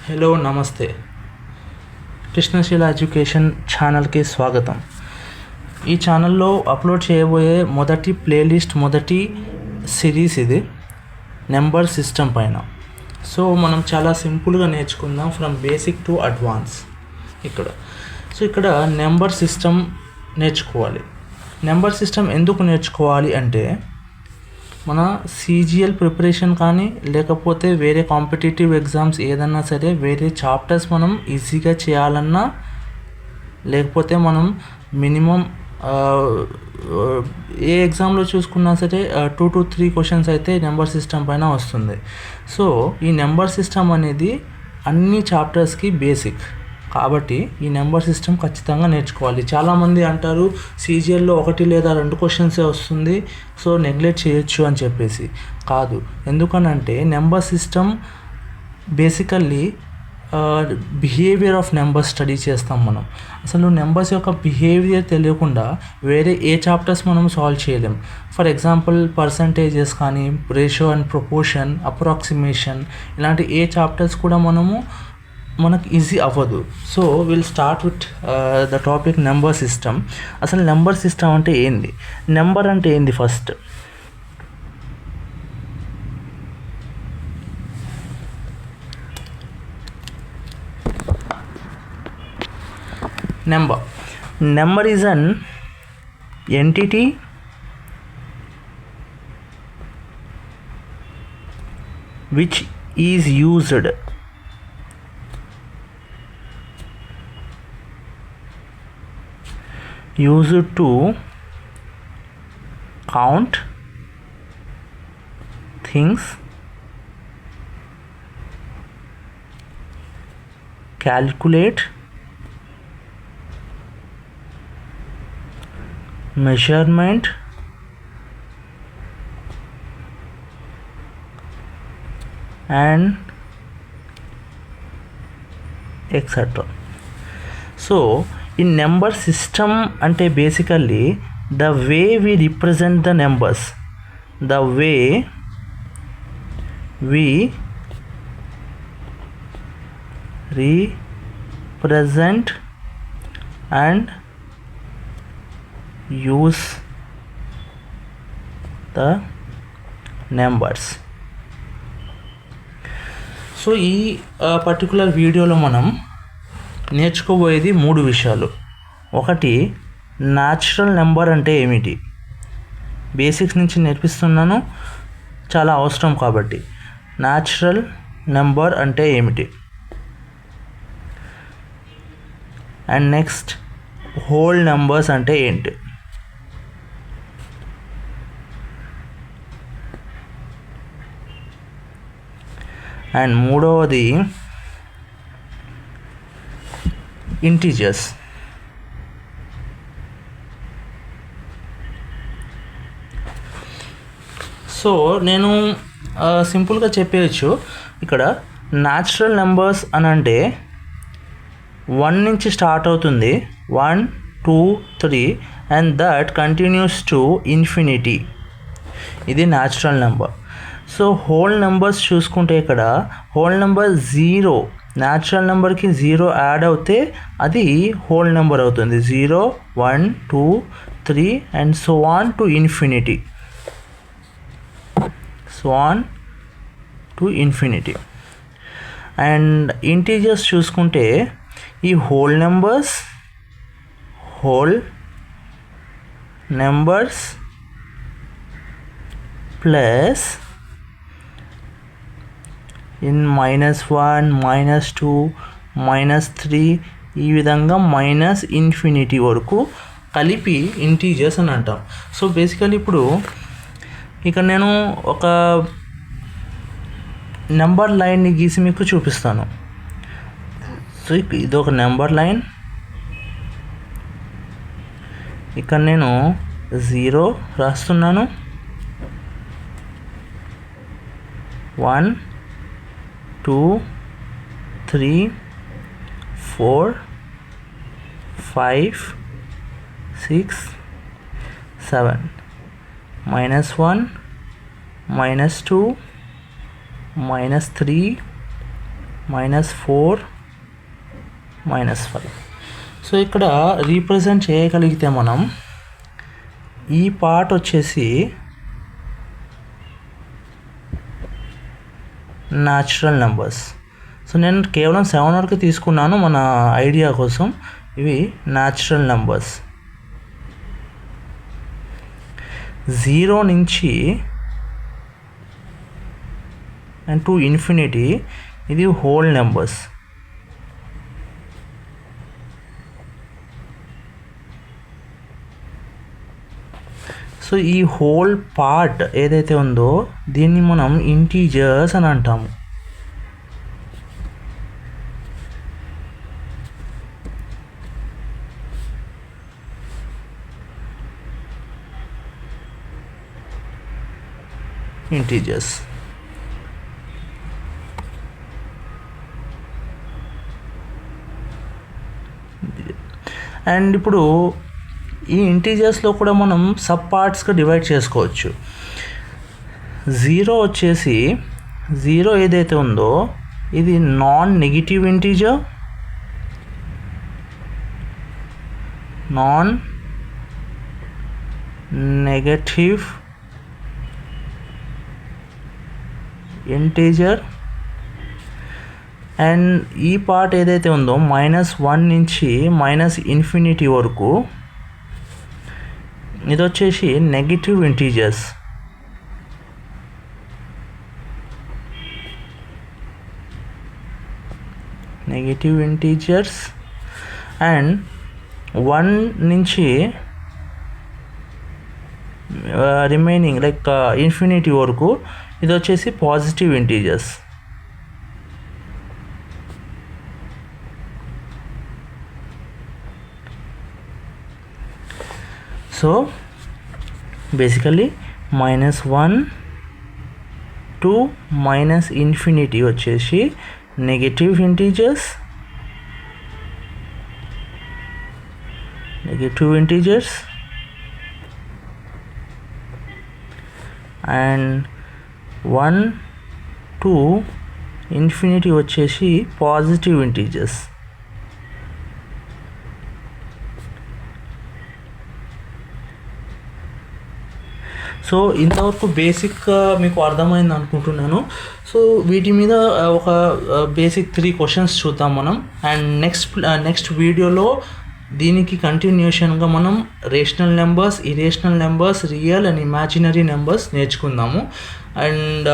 Hello నమస్తే కృష్ణశీల education ఛానల్కి స్వాగతం. ఈ ఛానల్లో అప్లోడ్ చేయబోయే మొదటి సిరీస్ ఇది నెంబర్ సిస్టమ్ పైన. సో మనం చాలా సింపుల్గా నేర్చుకుందాం ఫ్రమ్ బేసిక్ టు అడ్వాన్స్. ఇక్కడ నెంబర్ సిస్టమ్ నేర్చుకోవాలి. నెంబర్ సిస్టమ్ ఎందుకు నేర్చుకోవాలి అంటే మన CGL ప్రిపరేషన్ కానీ లేకపోతే వేరే కాంపిటేటివ్ ఎగ్జామ్స్ ఏదన్నా సరే వేరే చాప్టర్స్ మనం ఈజీగా చేయాలన్నా లేకపోతే మనం మినిమం ఏ ఎగ్జామ్లో చూసుకున్నా సరే 2 to 3 క్వశ్చన్స్ అయితే నెంబర్ సిస్టమ్ పైన వస్తుంది. సో ఈ నెంబర్ సిస్టమ్ అనేది అన్ని చాప్టర్స్కి బేసిక్ కాబట్టి ఈ నెంబర్ సిస్టమ్ ఖచ్చితంగా నేర్చుకోవాలి. చాలామంది అంటారు CGLలో 1 లేదా 2 క్వశ్చన్సే వస్తుంది, సో నెగ్లెక్ట్ చేయొచ్చు అని చెప్పేసి. కాదు, ఎందుకనంటే number system basically behaviour of numbers study చేస్తాం మనం. అసలు నెంబర్స్ యొక్క బిహేవియర్ తెలియకుండా వేరే ఏ చాప్టర్స్ మనం సాల్వ్ చేయలేం. ఫర్ ఎగ్జాంపుల్ పర్సంటేజెస్ కానీ, రేషియో అండ్ ప్రపోర్షన్, అప్రాక్సిమేషన్ ఇలాంటి ఏ చాప్టర్స్ కూడా మనకు ఈజీ అవ్వదు. So will start with the topic number system. అసలు నెంబర్ సిస్టమ్ అంటే ఏంది, నెంబర్ అంటే ఏంది? First number is an entity which is used to count things, calculate, measurement, and etc. So in number system ante basically the way we represent the numbers, the way we represent and use the numbers. So ఈ particular వీడియోలో మనం నేర్చుకోబోయేది 3 విషయాలు. ఒకటి, natural number అంటే ఏమిటి, basics నుంచి నేర్పిస్తున్నాను, చాలా అవసరం కాబట్టి. న్యాచురల్ నెంబర్ అంటే ఏమిటి. అండ్ నెక్స్ట్, హోల్ నెంబర్స్ అంటే ఏంటి. అండ్ మూడవది ఇంటీజర్స్. సో నేను సింపుల్గా చెప్పేయచ్చు. ఇక్కడ న్యాచురల్ నెంబర్స్ అని అంటే 1 నుంచి స్టార్ట్ అవుతుంది, 1, 2, 3 and that continues to infinity. ఇది natural number. So whole numbers చూసుకుంటే ఇక్కడ హోల్ నెంబర్ 0, న్యాచురల్ నెంబర్కి 0 యాడ్ అవుతే అది హోల్ నెంబర్ అవుతుంది. 0, 1, 2, 3 and so on to infinity. And integers చూసుకుంటే ఈ హోల్ నెంబర్స్ ప్లస్ ఇన్ -1, -2, -3 ఈ విధంగా -ఇన్ఫినిటీ వరకు కలిపి ఇంటీజర్స్ అని అంటాం. సో బేసికలీ ఇప్పుడు ఇక్కడ నేను ఒక నెంబర్ లైన్ని గీసి మీకు చూపిస్తాను. సో ఇది ఒక నెంబర్ లైన్. ఇక్కడ నేను 0 రాస్తున్నాను, 1, 2, 3, 4, 5, 6, 7, -1, -2, -3, -4 -5. సో ఇక్కడ రీప్రజెంట్ చేయగలిగితే మనం ఈ పార్ట్ వచ్చేసి న్యాచురల్ నెంబర్స్. సో నేను కేవలం 7 వరకు తీసుకున్నాను మన ఐడియా కోసం. ఇవి న్యాచురల్ నెంబర్స్. 0 నుంచి అండ్ టు ఇన్ఫినిటీ ఇది హోల్ నెంబర్స్. సో ఈ హోల్ పార్ట్ ఏదైతే ఉందో దీన్ని మనం ఇంటీజర్స్ అని అంటాము. ఇంటీజర్స్. అండ్ ఇప్పుడు ఈ ఇంటీజర్స్లో కూడా మనం సబ్ పార్ట్స్గా డివైడ్ చేసుకోవచ్చు. 0 వచ్చేసి 0 ఏదైతే ఉందో ఇది non negative integer, non negative integer. And ఈ పార్ట్ ఏదైతే ఉందో -1 నుంచి -∞ వరకు ఇది వచ్చేసి negative integers. Negative integers. And 1 నుంచి రిమైనింగ్ లైక్ ఇన్ఫినిటీ వరకు ఇది వచ్చేసి positive integers. So basically -1 to -∞ వచ్చేసి negative integers, and 1 to infinity వచ్చేసి పాజిటివ్ ఇంటీజర్స్. సో ఇంతవరకు బేసిక్ మీకు అర్థమైంది అనుకుంటున్నాను. సో వీటి మీద ఒక బేసిక్ 3 క్వశ్చన్స్ చూద్దాం మనం. అండ్ నెక్స్ట్ వీడియోలో దీనికి కంటిన్యూషన్గా మనం rational numbers, irrational numbers, real and imaginary numbers నేర్చుకుందాము. అండ్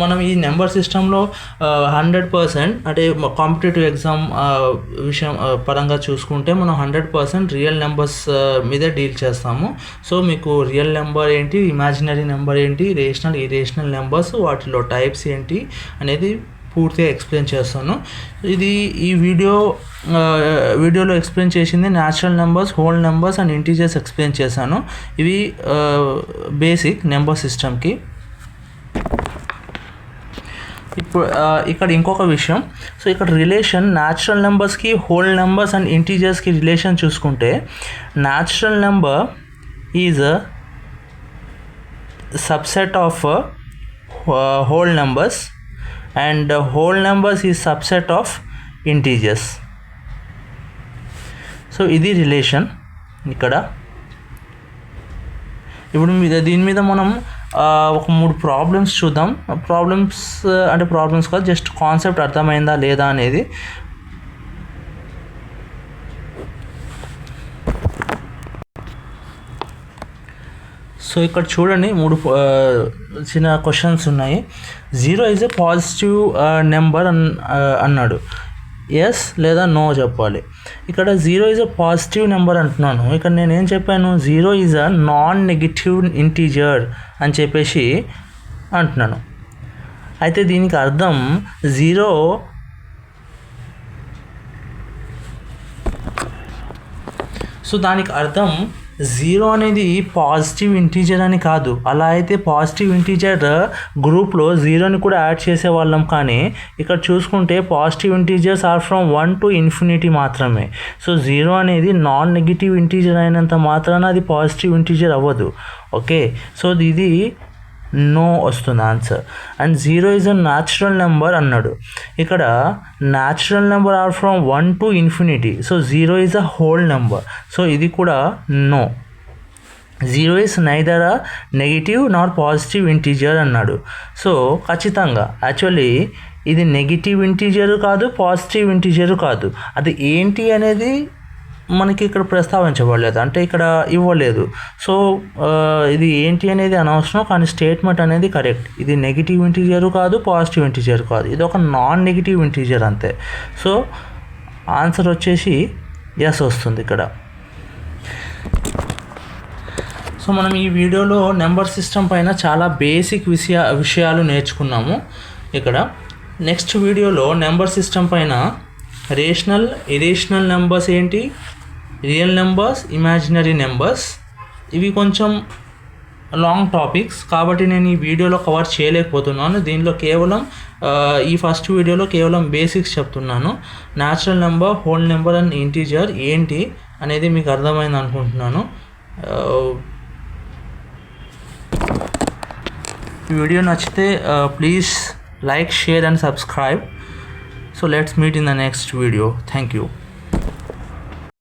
మనం ఈ నెంబర్ సిస్టంలో 100% అంటే కాంపిటేటివ్ ఎగ్జామ్ విషయం పరంగా చూసుకుంటే మనం 100% రియల్ నెంబర్స్ మీదే డీల్ చేస్తాము. సో మీకు రియల్ నెంబర్ ఏంటి, ఇమాజినరీ నెంబర్ ఏంటి, రేషనల్, ఇరేషనల్ నెంబర్స్, వాటిలో టైప్స్ ఏంటి అనేది పూర్తిగా ఎక్స్ప్లెయిన్ చేస్తాను. ఇది ఈ వీడియోలో ఎక్స్ప్లెయిన్ చేసింది natural numbers, whole numbers and integers explain చేశాను. ఇవి బేసిక్ నెంబర్ సిస్టమ్కి. ఇప్పుడు ఇక్కడ ఇంకొక విషయం. సో ఇక్కడ రిలేషన్ న్యాచురల్ నెంబర్స్కి, హోల్ నెంబర్స్ అండ్ ఇంటీజర్స్కి రిలేషన్ చూసుకుంటే natural number is a subset of whole numbers and whole numbers is subset of integers. So ఇది రిలేషన్ ఇక్కడ. ఇప్పుడు దీని మీద మనం ఒక 3 ప్రాబ్లమ్స్ చూద్దాం. ప్రాబ్లమ్స్ కాదు, జస్ట్ కాన్సెప్ట్ అర్థమైందా లేదా అనేది. సో ఇక్కడ చూడండి 3 చిన్న క్వశ్చన్స్ ఉన్నాయి. 0 ఈజ్ ఎ పాజిటివ్ నెంబర్ అన్నాడు. ఎస్ లేదా నో చెప్పాలి. ఇక్కడ 0 ఈజ్ ఎ పాజిటివ్ నెంబర్ అంటున్నాను. ఇక్కడ నేనేం చెప్పాను, 0 is a non negative integer అని చెప్పేసి అంటున్నాను. అయితే దీనికి అర్థం 0 సో దానికి అర్థం 0 అనేది పాజిటివ్ ఇంటీజర్ అని కాదు. అలా అయితే పాజిటివ్ ఇంటీజర్ గ్రూప్లో 0ని కూడా యాడ్ చేసేవాళ్ళం. కానీ ఇక్కడ చూసుకుంటే positive integers are from 1 to infinity మాత్రమే. సో 0 అనేది నాన్ నెగిటివ్ ఇంటీజర్ అయినంత మాత్రాన అది పాజిటివ్ ఇంటీజర్ అవ్వదు. ఓకే, సో ఇది నో వస్తుంది answer. And 0 is a natural number అన్నాడు. ఇక్కడ natural number are from 1 to infinity. So 0 is a whole number. So ఇది కూడా no. 0 is neither a negative not positive integer అన్నాడు. So ఖచ్చితంగా actually ఇది negative integer కాదు, positive integer కాదు. అది ఏంటి అనేది మనకి ఇక్కడ ప్రస్తావించబడలేదు, అంటే ఇక్కడ ఇవ్వలేదు. సో ఇది ఏంటి అనేది అనవసరం, కానీ స్టేట్మెంట్ అనేది కరెక్ట్. ఇది నెగిటివ్ ఇంటీజరు కాదు, పాజిటివ్ ఇంటీజర్ కాదు, ఇది ఒక నాన్ నెగిటివ్ ఇంటీజర్ అంతే. సో ఆన్సర్ వచ్చేసి ఎస్ వస్తుంది ఇక్కడ. సో మనం ఈ వీడియోలో నెంబర్ సిస్టమ్ పైన చాలా బేసిక్ విషయాలు నేర్చుకున్నాము. ఇక్కడ నెక్స్ట్ వీడియోలో నెంబర్ సిస్టమ్ పైన రేషనల్, ఇరేషనల్ నెంబర్స్ ఏంటి, రియల్ నెంబర్స్, ఇమాజినరీ నెంబర్స్, ఇవి కొంచెం లాంగ్ టాపిక్స్ కాబట్టి నేను ఈ వీడియోలో కవర్ చేయలేకపోతున్నాను. దీనిలో కేవలం ఈ ఫస్ట్ వీడియోలో కేవలం బేసిక్స్ చెప్తున్నాను. Natural number, whole number and integer ఏంటి అనేది మీకు అర్థమైంది అనుకుంటున్నాను. ఈ వీడియో నచ్చితే please like, share and subscribe. So let's meet in the next video. Thank you.